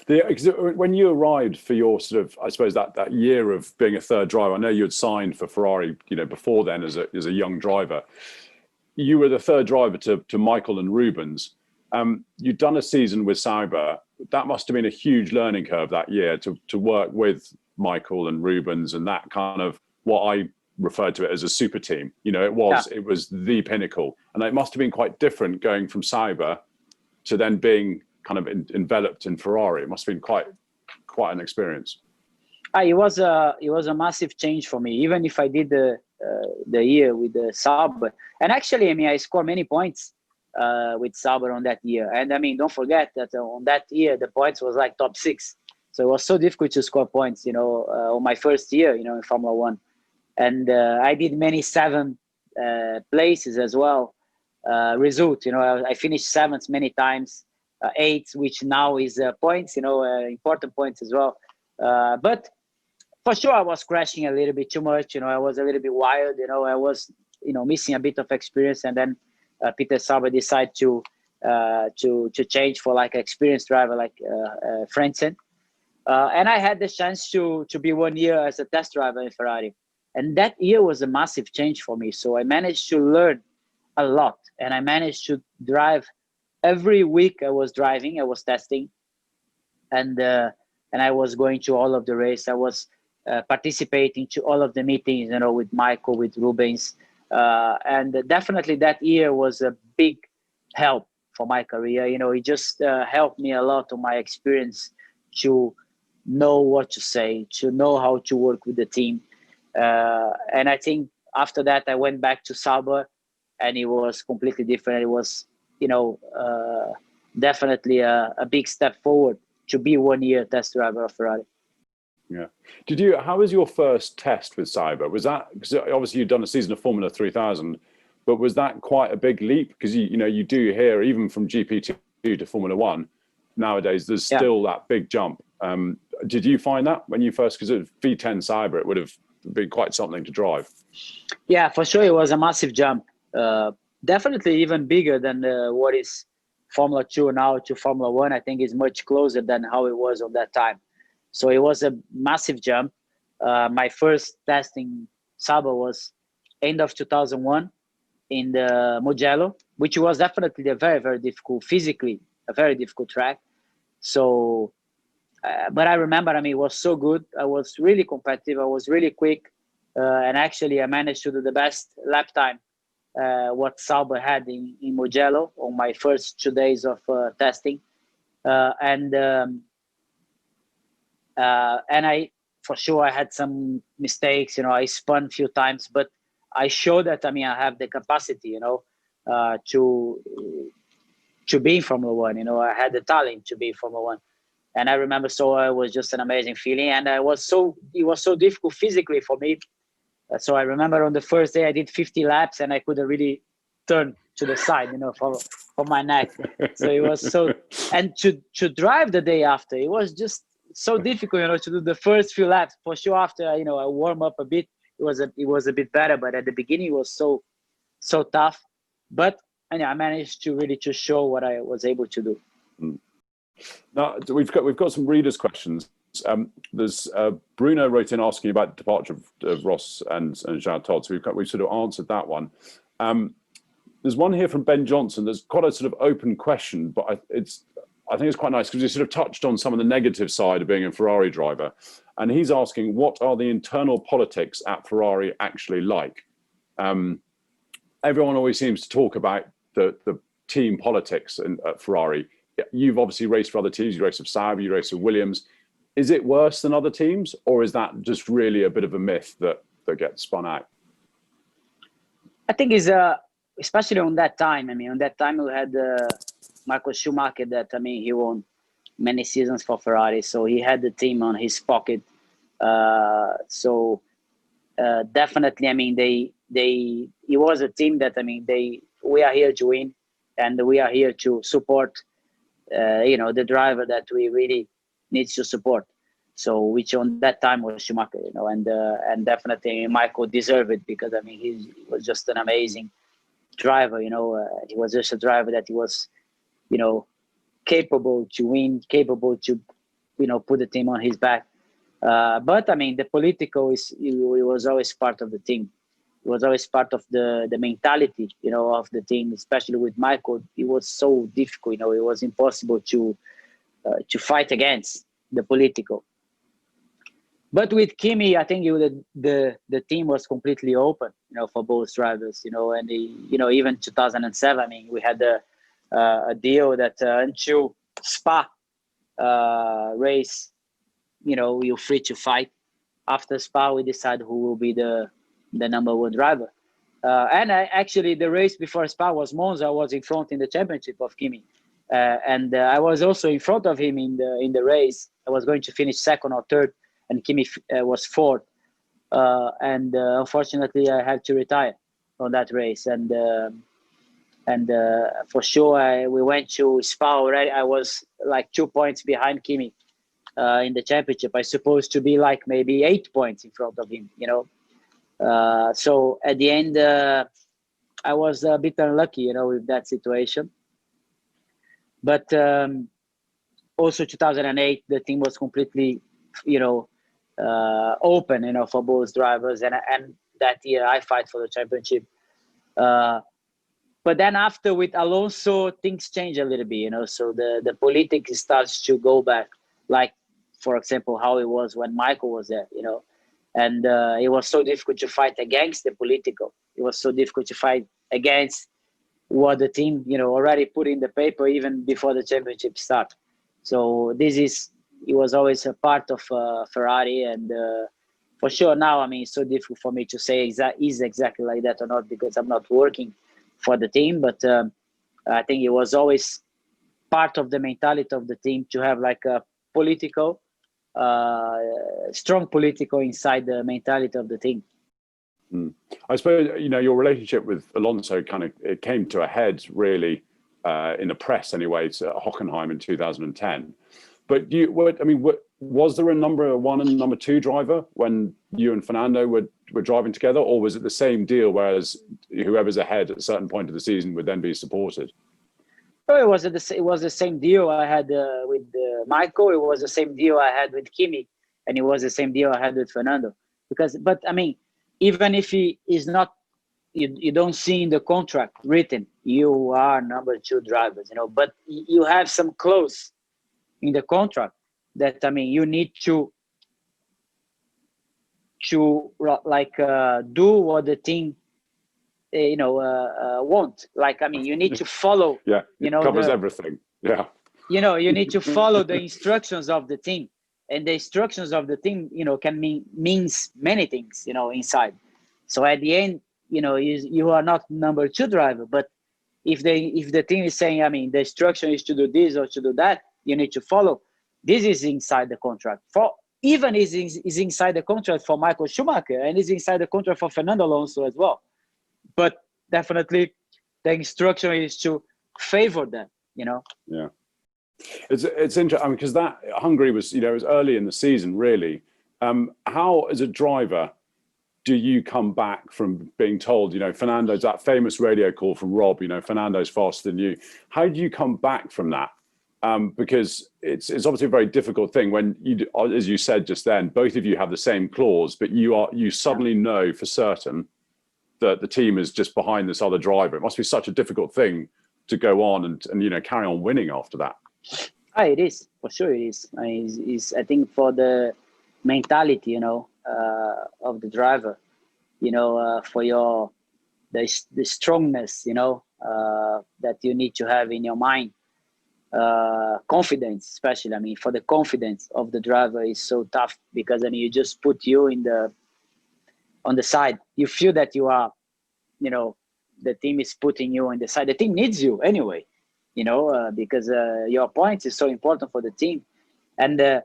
When you arrived for your sort of, I suppose that year of being a third driver, I know you had signed for Ferrari, before then as a young driver. You were the third driver to Michael and Rubens. You'd done a season with Sauber. That must have been a huge learning curve that year to work with Michael and Rubens and that kind of what I referred to it as a super team. It was the pinnacle, and it must have been quite different going from Sauber to then being kind of enveloped in Ferrari. It must have been quite an experience. It was a massive change for me, even if I did the year with the Sauber. And actually, I scored many points with Sauber on that year. And don't forget that on that year, the points was like top 6. So it was so difficult to score points, on my first year, in Formula One. And I did many 7th places as well. Result, I finished 7th many times, 8th, which now is points, important points as well. But for sure I was crashing a little bit too much. I was a little bit wild. I was missing a bit of experience, and then Peter Sauber decided to change for like an experienced driver like Frentzen. And I had the chance to be 1 year as a test driver in Ferrari. And that year was a massive change for me. So I managed to learn a lot, and I managed to drive every week. I was driving, I was testing, and I was going to all of the race. I was participating to all of the meetings, with Michael, with Rubens. And definitely that year was a big help for my career. It just helped me a lot on my experience to know what to say, to know how to work with the team. And I think after that, I went back to Sauber, and it was completely different. It was, definitely a big step forward to be 1 year test driver of Ferrari. Yeah. How was your first test with Sauber? Was that, because obviously you'd done a season of Formula 3000, but was that quite a big leap? Because you do hear, even from GP2 to Formula 1, nowadays there's still that big jump. Did you find that when you first, because it was V10 Sauber, it would have been quite something to drive? Yeah, for sure it was a massive jump. Definitely even bigger than what is Formula 2 now to Formula 1. I think is much closer than how it was on that time. So it was a massive jump. My first test in Sauber was end of 2001 in the Mugello, which was definitely a very, very difficult, physically, a very difficult track. So, but I remember, it was so good. I was really competitive. I was really quick. And actually, I managed to do the best lap time what Sauber had in Mugello on my first 2 days of testing. And I, for sure, I had some mistakes. I spun a few times, but I showed that, I have the capacity, to be in Formula 1. I had the talent to be in Formula 1. And I remember, so it was just an amazing feeling. And it was so difficult physically for me. So I remember on the first day I did 50 laps and I couldn't really turn to the side, for my neck. So it was so, and to drive the day after, it was just so difficult, to do the first few laps. For sure, after I warm up a bit, it was a bit better. But at the beginning, it was so tough. But I managed to really to show what I was able to do. Now we've got some readers' questions. There's Bruno wrote in asking about the departure of Ross and Jean Todt. So we've sort of answered that one. There's one here from Ben Johnson. There's quite a sort of open question, but I think it's quite nice because he sort of touched on some of the negative side of being a Ferrari driver. And he's asking, what are the internal politics at Ferrari actually like? Everyone always seems to talk about the team politics at Ferrari. You've obviously raced for other teams. You race with Sauber, you race with Williams. Is it worse than other teams, or is that just really a bit of a myth that gets spun out? I think it's especially on that time. On that time we had Michael Schumacher that, he won many seasons for Ferrari. So he had the team on his pocket. Definitely, it was a team that, we are here to win, and we are here to support, the driver that we really need to support. So, which on that time was Schumacher, and definitely Michael deserved it because, he was just an amazing driver, he was just a driver that he was, capable to win, capable to, put the team on his back. But the political it was always part of the team. It was always part of the mentality, of the team, especially with Michael. It was so difficult, it was impossible to fight against the political. But with Kimi, I think the team was completely open, for both drivers, and even 2007, we had a deal that until Spa race, you're free to fight. After Spa, we decide who will be the number one driver. And actually, the race before Spa was Monza. I was in front in the championship of Kimi, and I was also in front of him in the race. I was going to finish second or third, and Kimi was fourth. And unfortunately, I had to retire on that race. And for sure, we went to Spa already. I was like 2 points behind Kimi. in the championship. I supposed to be like maybe 8 points in front of him, so at the end, I was a bit unlucky, with that situation. But also 2008, the team was completely, open, for both drivers. And that year I fight for the championship. But then after with Alonso, things change a little bit, so the politics starts to go back, like, for example, how it was when Michael was there, and it was so difficult to fight against the political. It was so difficult to fight against what the team, already put in the paper even before the championship start. So it was always a part of Ferrari, and for sure now, it's so difficult for me to say is exactly like that or not, because I'm not working for the team. But I think it was always part of the mentality of the team to have like a political, strong political inside the mentality of the team. I suppose, your relationship with Alonso it came to a head really in the press anyway, to Hockenheim in 2010. But was there a number one and number two driver when you and Fernando were driving together, or was it the same deal, whereas whoever's ahead at a certain point of the season would then be supported? Oh, it was the same deal I had with Michael. It was the same deal I had with Kimi, and it was the same deal I had with Fernando. But even if he is not, you don't see in the contract written, you are number two drivers, but you have some clause in the contract that, you need to like do what the team, want. Like, you need to follow. Yeah, it covers everything. Yeah. You need to follow the instructions of the team. And the instructions of the team, can means many things, inside. So at the end, you are not number two driver, but if the team is saying, the instruction is to do this or to do that, you need to follow. This is inside the contract. Even is inside the contract for Michael Schumacher, and is inside the contract for Fernando Alonso as well. But definitely, the instruction is to favor them. Yeah. It's interesting, because that Hungary was, it was early in the season, really. How, as a driver, do you come back from being told, Fernando's, that famous radio call from Rob, Fernando's faster than you? How do you come back from that? Because it's obviously a very difficult thing when you, as you said just then, both of you have the same clause, but you suddenly know for certain that the team is just behind this other driver. It must be such a difficult thing to go on and carry on winning after that. It is, for sure it is. It's I think for the mentality, of the driver, for the strongness, that you need to have in your mind. Confidence, especially, for the confidence of the driver is so tough, because you just put you on the side. You feel that you are, the team is putting you on the side. The team needs you anyway, because your points is so important for the team. And the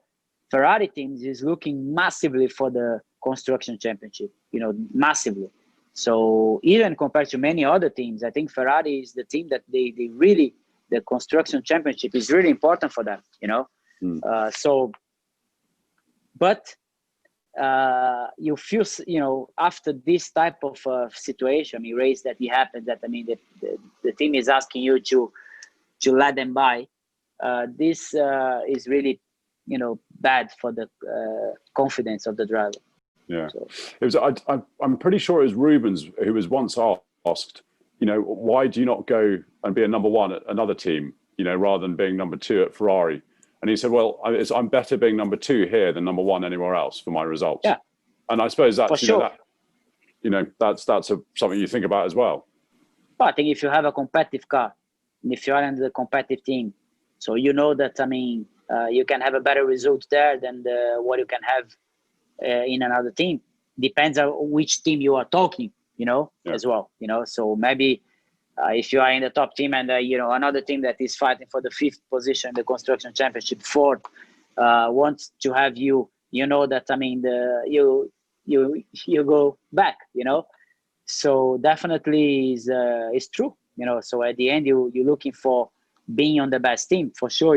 Ferrari team is looking massively for the construction championship, massively. So even compared to many other teams, I think Ferrari is the team that they really, the construction championship is really important for them, but you feel, after this type of situation, race that it happens, that the team is asking you to let them by. This is really, bad for the confidence of the driver. Yeah, so. It was. I'm pretty sure it was Rubens who was once asked, why do you not go and be a number one at another team, rather than being number two at Ferrari? And he said, well, I'm better being number two here than number one anywhere else for my results. Yeah. And I suppose that's, for sure. That's something you think about as well. Well, I think if you have a competitive car, and if you are in the competitive team, so that, you can have a better result there than what you can have in another team. Depends on which team you are talking, as well, So maybe if you are in the top team and, another team that is fighting for the 5th position in the construction championship, Ford, wants to have you, that, you go back, So definitely is true, So at the end, you're looking for being on the best team, for sure,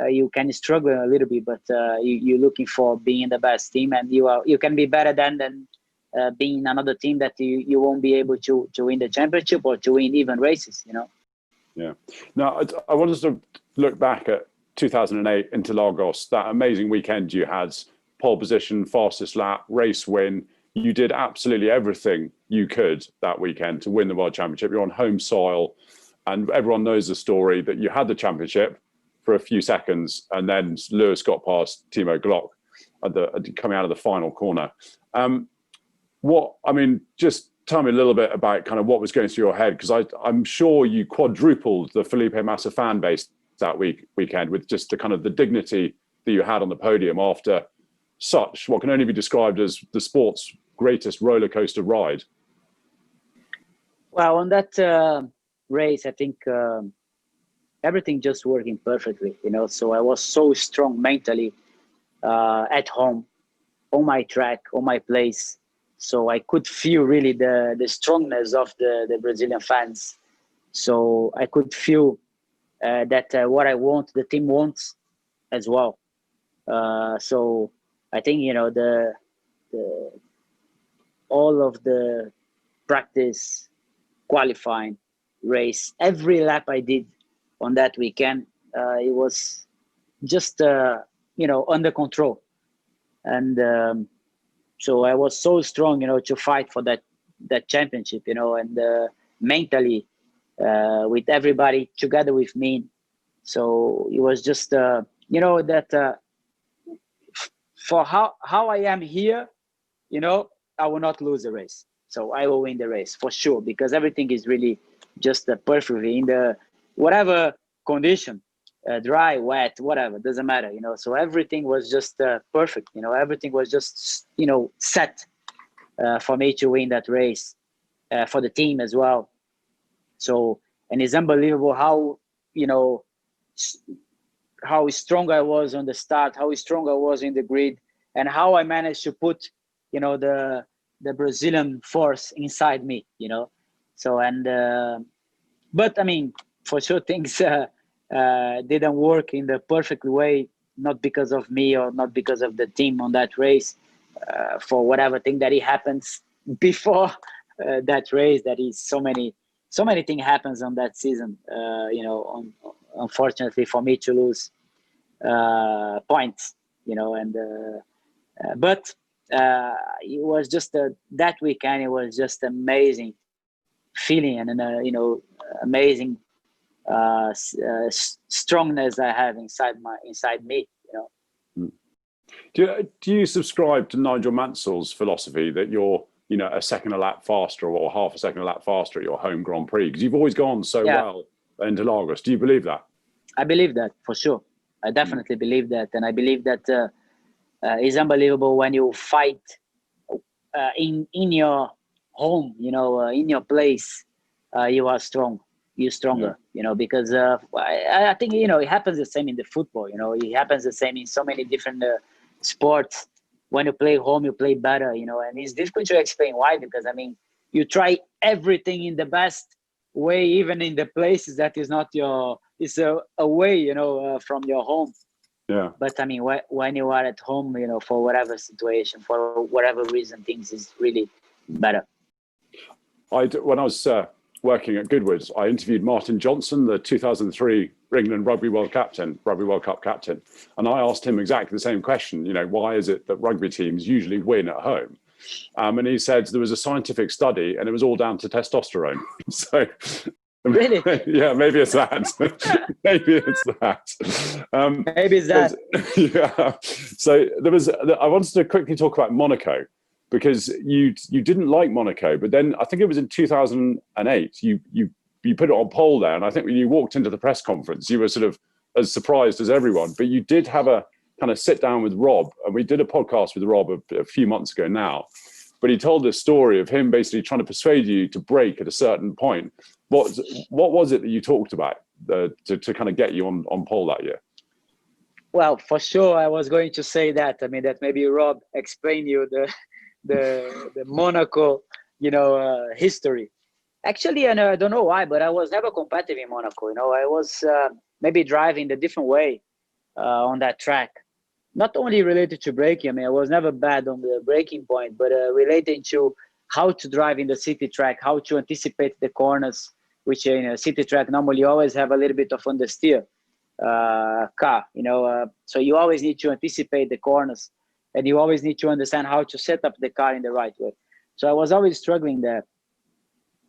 you can struggle a little bit, but you're looking for being the best team, and you can be better than being another team that you won't be able to win the championship or to win even races, you know. Yeah. Now, I wanted to look back at 2008 Interlagos, that amazing weekend you had, pole position, fastest lap, race win. You did absolutely everything you could that weekend to win the World Championship. You're on home soil, and everyone knows the story that you had the championship for a few seconds, and then Lewis got past Timo Glock coming out of the final corner. Just tell me a little bit about kind of what was going through your head, because I'm sure you quadrupled the Felipe Massa fan base that weekend with just the kind of the dignity that you had on the podium after such what can only be described as the sport's greatest roller coaster ride. Well, on that race, I think everything just working perfectly, you know. So I was so strong mentally at home, on my track, on my place. So I could feel really the strongness of the Brazilian fans. So I could feel that what I want, the team wants as well. So I think, you know, the all of the practice, qualifying, race, every lap I did on that weekend, it was just under control. And so I was so strong, you know, to fight for that championship, you know, and mentally with everybody together with me. So it was just that for how I am here, you know, I will not lose the race. So I will win the race for sure, because everything is really just perfectly in the whatever condition, dry, wet, whatever, doesn't matter, you know. So everything was just perfect, you know. Everything was just, you know, set for me to win that race, for the team as well. So, and it's unbelievable how, you know, how strong I was on the start, how strong I was in the grid, and how I managed to put, you know, the Brazilian force inside me, you know. So, and but I mean, for sure things didn't work in the perfect way, not because of me or not because of the team on that race, for whatever thing that it happens before that race. That is so many things happens on that season, you know, unfortunately for me to lose points, you know. And but it was just that weekend, it was just amazing feeling, and you know, amazing strongness I have inside me, you know. Do you subscribe to Nigel Mansell's philosophy that you're, you know, a second a lap faster or half a second a lap faster at your home Grand Prix, because you've always gone so well at Interlagos? Do you believe that? I believe that for sure. I definitely believe that, and I believe that it's unbelievable when you fight in your home, you know, in your place. You are strong. You're stronger, you know, because I think, you know, it happens the same in the football. You know, it happens the same in so many different sports. When you play home, you play better, you know, and it's difficult to explain why, because I mean, you try everything in the best way, even in the places that is not your, it's away, you know, from your home. Yeah. But I mean, when you are at home, you know, for whatever situation, for whatever reason, things is really better. When I was working at Goodwood, I interviewed Martin Johnson, the 2003 England Rugby World Cup captain, and I asked him exactly the same question. You know, why is it that rugby teams usually win at home? And he said there was a scientific study, and it was all down to testosterone. So, really, yeah, maybe it's that. Maybe it's that. Maybe it's that. Yeah. So I wanted to quickly talk about Monaco, because you didn't like Monaco, but then I think it was in 2008, you put it on pole there, and I think when you walked into the press conference, you were sort of as surprised as everyone. But you did have a kind of sit down with Rob, and we did a podcast with Rob a few months ago now. But he told this story of him basically trying to persuade you to brake at a certain point. What was it that you talked about to kind of get you on pole that year? Well, for sure, I was going to say that. I mean, that maybe Rob explained you the Monaco, you know, history. Actually, and I don't know why, but I was never competitive in Monaco. You know, I was maybe driving the different way. on that track. Not only related to braking, I mean, I was never bad on the braking point, but related to how to drive in the city track, how to anticipate the corners, which in a city track normally you always have a little bit of understeer car, so you always need to anticipate the corners, and you always need to understand how to set up the car in the right way. So I was always struggling there.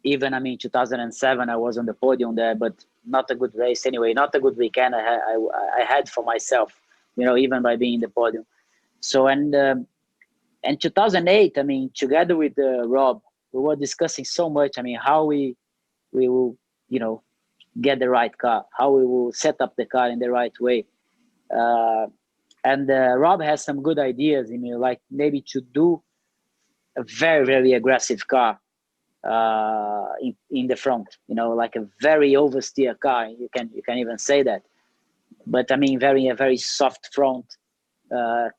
Even, I mean, 2007, I was on the podium there, but not a good race anyway, not a good weekend I had for myself, even by being in the podium. So, and 2008, I mean, together with Rob, we were discussing so much, I mean, how we will, get the right car, how we will set up the car in the right way. And Rob has some good ideas, like maybe to do a very, very aggressive car in the front, like a very oversteer car. You can even say that. But I mean, a very soft front,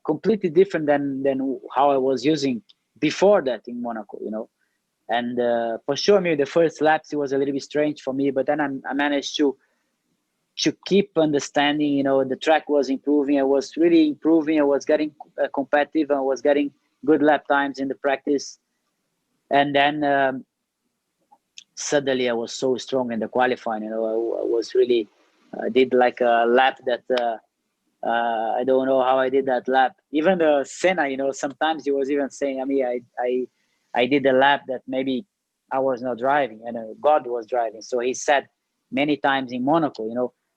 completely different than how I was using before that in Monaco, And for sure, maybe the first laps it was a little bit strange for me, but then I managed to keep understanding. The track was improving. I was really improving. I was getting competitive. I was getting good lap times in the practice, and then suddenly I was so strong in the qualifying. I was really did like a lap that I don't know how I did that lap. Even the Senna, sometimes he was even saying, I mean, I did a lap that maybe I was not driving and God was driving. So he said many times in Monaco,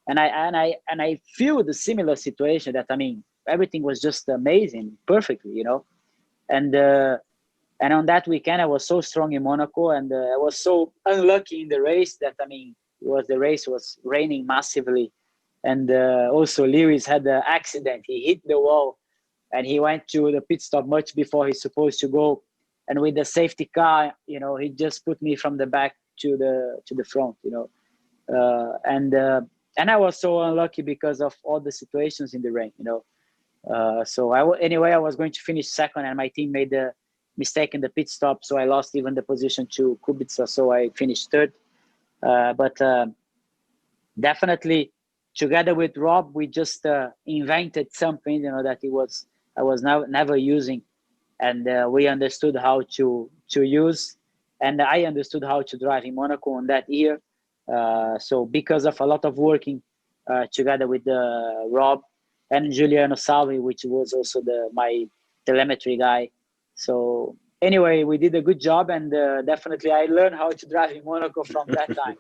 and I feel the similar situation that, I mean, everything was just amazing, perfectly, and on that weekend I was so strong in Monaco, and I was so unlucky in the race that, I mean, the race was raining massively, and also Lewis had an accident. He hit the wall, and he went to the pit stop much before he's supposed to go. And with the safety car, he just put me from the back to the front, and I was so unlucky because of all the situations in the rain, So I was going to finish second, and my team made the mistake in the pit stop, so I lost even the position to Kubica, so I finished third. But definitely, together with Rob, we just invented something, that I was never using, and we understood how to use, and I understood how to drive in Monaco on that year. So because of a lot of working together with Rob and Giuliano Salvi, which was also my telemetry guy. So anyway, we did a good job, and definitely I learned how to drive in Monaco from that time.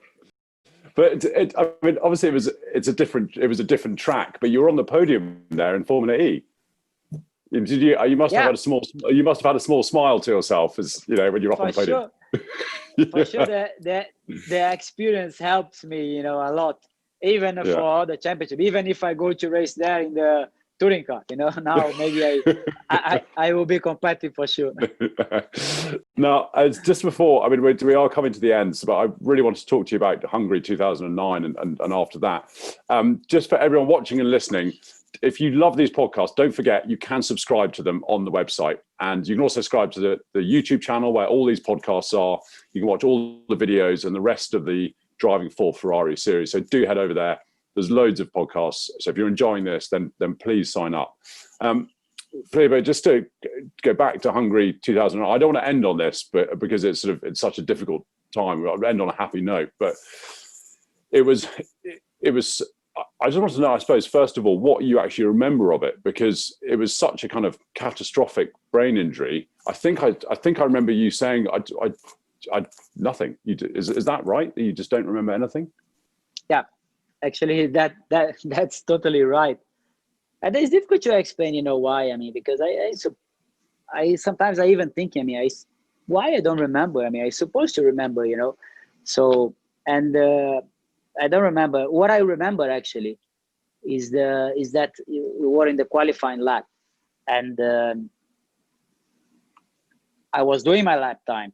But I mean, obviously it was a different track, but you were on the podium there in Formula E. Did you? You must have had a small smile to yourself, as when you're up on the podium. Sure. For sure, the experience helps me, a lot, even for the championship. Even if I go to race there in the touring car, now maybe I will be competitive for sure. Now, just before, I mean, we are coming to the end, but I really want to talk to you about Hungary 2009 and after that. Just for everyone watching and listening, if you love these podcasts, don't forget you can subscribe to them on the website, and you can also subscribe to the YouTube channel where all these podcasts are. You can watch all the videos and the rest of the Driving for Ferrari series. So do head over there. There's loads of podcasts. So if you're enjoying this, then please sign up. Felipe, just to go back to Hungary 2009, I don't want to end on this, but because it's such a difficult time, I'll end on a happy note. But it was. I just want to know, I suppose, first of all, what you actually remember of it, because it was such a kind of catastrophic brain injury. I think I remember you saying I nothing. Is that right? That you just don't remember anything? Yeah, actually, that's totally right. And it's difficult to explain, why. I mean, because I sometimes I even think, I mean, why I don't remember. I mean, I'm supposed to remember, So, and I don't remember. What I remember actually is that we were in the qualifying lap, and I was doing my lap time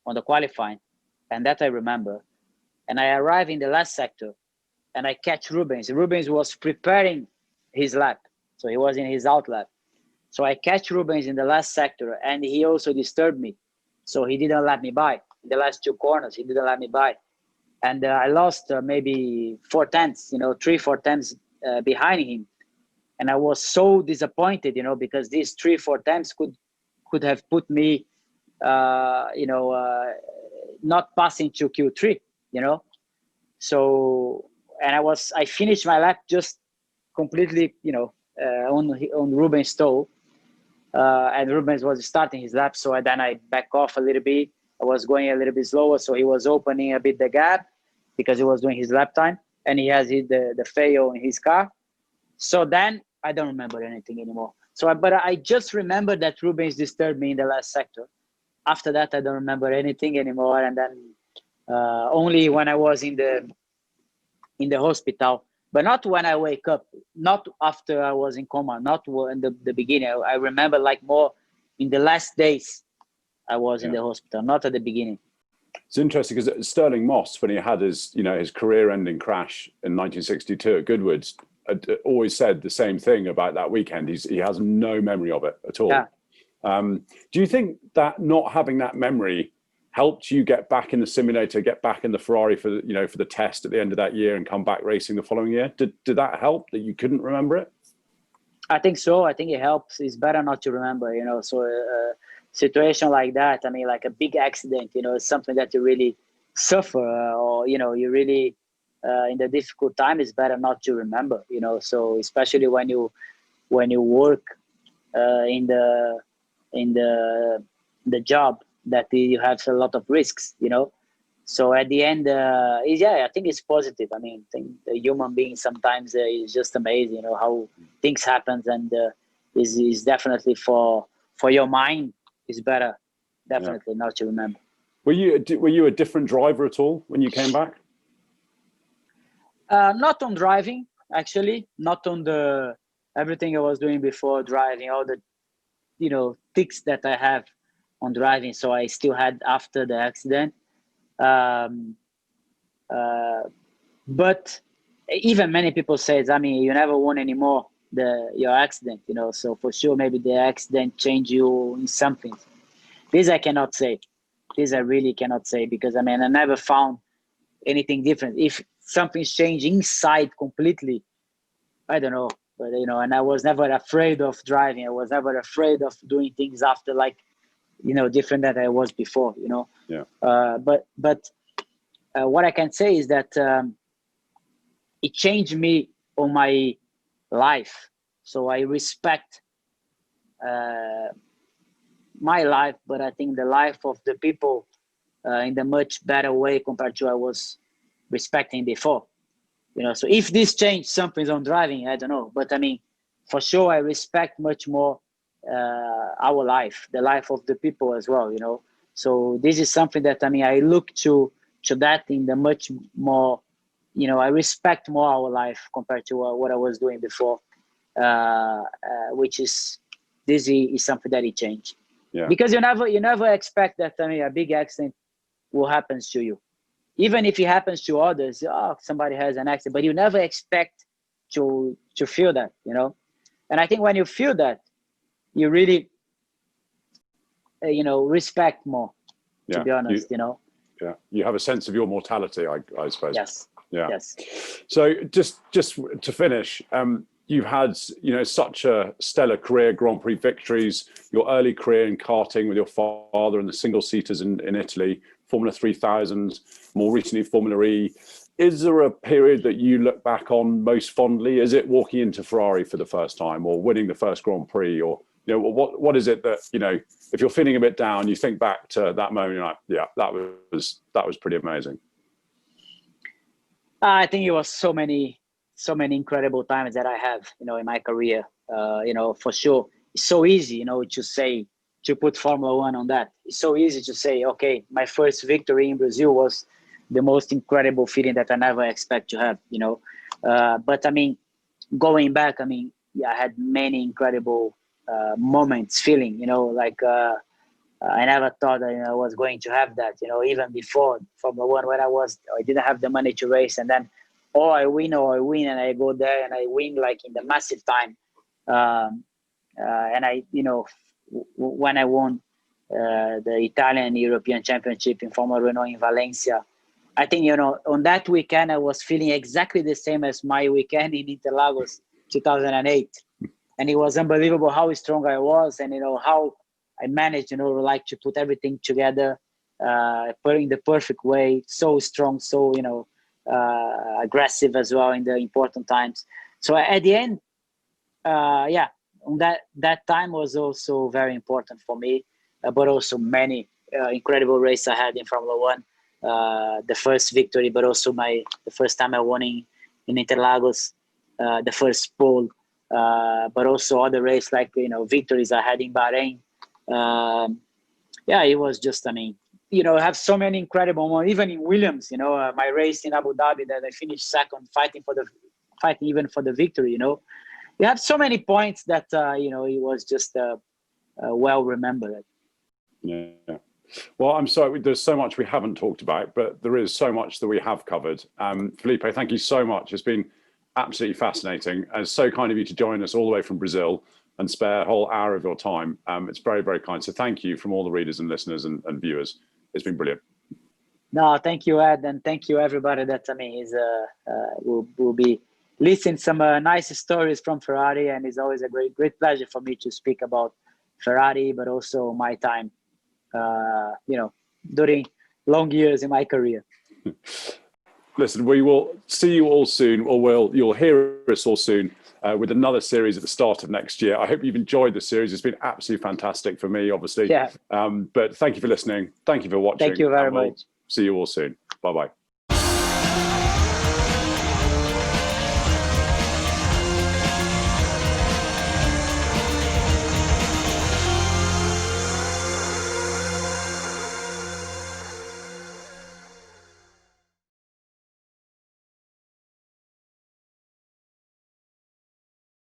on the qualifying, and that I remember. And I arrive in the last sector, and I catch Rubens. Rubens was preparing his lap, so he was in his out lap. So I catch Rubens in the last sector, and he also disturbed me. So he didn't let me by. In the last two corners, he didn't let me by. And I lost maybe 4 tenths, 3-4 tenths behind him. And I was so disappointed, because these 3-4 times could have put me, not passing to Q3, So, and I finished my lap just completely, on Ruben's toe. And Rubens was starting his lap, so then I back off a little bit. I was going a little bit slower, so he was opening a bit the gap because he was doing his lap time, and he has hit the fail in his car. So then I don't remember anything anymore. But I just remember that Rubens disturbed me in the last sector. After that, I don't remember anything anymore. And then only when I was in the hospital, but not when I wake up, not after I was in coma, not in the beginning. I remember like more in the last days I was in the hospital, not at the beginning. It's interesting because Sterling Moss, when he had his career-ending crash in 1962 at Goodwood, always said the same thing about that weekend. He has no memory of it at all. Yeah. Do you think that not having that memory helped you get back in the simulator, get back in the Ferrari for the test at the end of that year and come back racing the following year? Did that help that you couldn't remember it? I think so. I think it helps. It's better not to remember, So a situation like that, like a big accident, is something that you really suffer, or you really in the difficult time. It's better not to remember, So especially when you work in the job that you have a lot of risks, So at the end, I think it's positive. I think the human being sometimes is just amazing, how things happen, and is definitely for your mind is better, definitely not to remember. Were you a different driver at all when you came back? Not on driving, actually, not on everything I was doing before driving, all the tics that I have on driving. So I still had after the accident. But even many people say, you never won anymore your accident, So for sure, maybe the accident changed you in something. This I cannot say. This I really cannot say, because I never found anything different. If something's changed inside completely, I don't know. But and I was never afraid of driving. I was never afraid of doing things after, like, different than I was before. Yeah. But what I can say is that it changed me on my life. So I respect my life, but I think the life of the people in a much better way compared to I was respecting before. So if this changed something on driving, I don't know. But for sure, I respect much more our life, the life of the people as well. So this is something that I look to that in the much more. I respect more our life compared to what I was doing before, which is this is something that it changed. Yeah. Because you never expect that a big accident will happen to you. Even if it happens to others, somebody has an accident, but you never expect to feel that, And I think when you feel that, you really, respect more. To be honest, Yeah, you have a sense of your mortality, I suppose. Yes. Yeah. Yes. So just to finish, you've had such a stellar career, Grand Prix victories, your early career in karting with your father and the single seaters in Italy, Formula 3000, more recently Formula E. Is there a period that you look back on most fondly? Is it walking into Ferrari for the first time, or winning the first Grand Prix, or what is it that if you're feeling a bit down, you think back to that moment, you're like, yeah, that was pretty amazing. I think it was so many incredible times that I have, in my career. For sure, it's so easy, to say, to put Formula One on that. It's so easy to say, okay, my first victory in Brazil was the most incredible feeling that I never expect to have, But going back, I had many incredible moments, feeling, like I never thought that I was going to have that, even before Formula One, when I didn't have the money to race, and then I win, and I go there and I win like in the massive time, and I, when I won the Italian European Championship in Formula Renault in Valencia, I think on that weekend I was feeling exactly the same as my weekend in Interlagos 2008. And it was unbelievable how strong I was, and how I managed, like to put everything together, put in the perfect way, so strong, so aggressive as well in the important times. So at the end, that time was also very important for me, but also many incredible races I had in Formula One. The first victory, but also the first time I won in Interlagos, the first pole. But also other races like victories I had in Bahrain. It was just, I have so many incredible moments. Even in Williams, my race in Abu Dhabi that I finished second, fighting even for the victory. You have so many points that it was just well remembered. Yeah. Well, I'm sorry, there's so much we haven't talked about, but there is so much that we have covered. Felipe, thank you so much. It's been absolutely fascinating. And it's so kind of you to join us all the way from Brazil and spare a whole hour of your time. It's very, very kind. So thank you from all the readers and listeners and viewers. It's been brilliant. No, thank you, Ed, and thank you everybody that will be listening some nice stories from Ferrari, and it's always a great pleasure for me to speak about Ferrari, but also my time, during long years in my career. Listen, we will see you all soon, or you'll hear us all soon with another series at the start of next year. I hope you've enjoyed the series. It's been absolutely fantastic for me, obviously. Yeah. But thank you for listening. Thank you for watching. Thank you very much. See you all soon. Bye-bye.